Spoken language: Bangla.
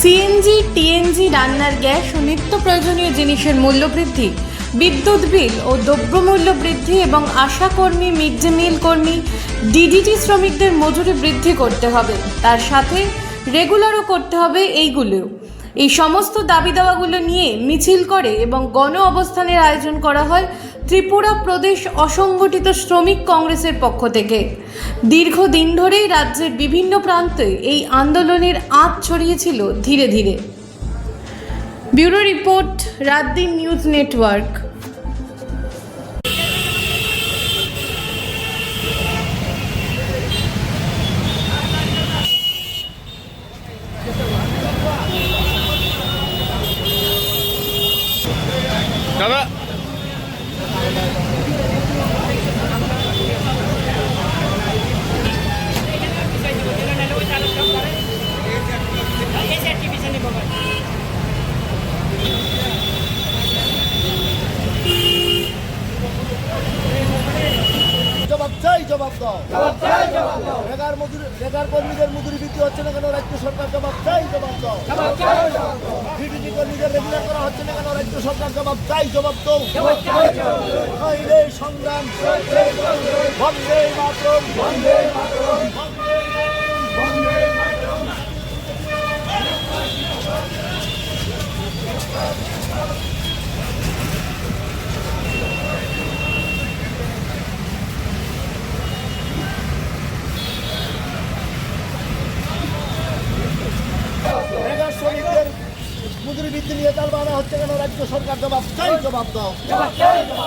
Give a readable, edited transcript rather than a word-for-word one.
সিএনজি, টিএনজি, রান্নার গ্যাস ও নিত্য প্রয়োজনীয় জিনিসের মূল্যবৃদ্ধি, বিদ্যুৎ বিল ও দ্রব্যমূল্য বৃদ্ধি এবং আশা কর্মী, মিড ডে মিল কর্মী, ডিডিটি শ্রমিকদের মজুরি বৃদ্ধি করতে হবে। তার সাথে রেগুলারও করতে হবে এইগুলো। এই সমস্ত দাবি দাওয়াগুলো নিয়ে মিছিল করে এবং গণ অবস্থানের আয়োজন করা হয় ত্রিপুরা প্রদেশ অসংগঠিত শ্রমিক কংগ্রেসের পক্ষ থেকে। দীর্ঘদিন ধরেই রাজ্যের বিভিন্ন প্রান্তে এই আন্দোলনের আঁচ ছড়িয়েছিল ধীরে ধীরে। Bureau report, রাতদিন news network. দাদা জবাব দাও। বেকার কর্মীদের মজুরি বৃদ্ধি হচ্ছে না কেন রাজ্য সরকার? জবাব দাও। ডিডিটি কর্মীদের রেগুলার করা হচ্ছে না কেন রাজ্য সরকার? জবাব দাও। এই সংগ্রাম বন্দে মাতরম, বন্দে মাতরম, বন্দে মাতরম। শ্রমিকদের মজুরি বৃদ্ধি নিয়ে তাল বাড়া হচ্ছে কেন রাজ্য সরকার? জবাব দাও।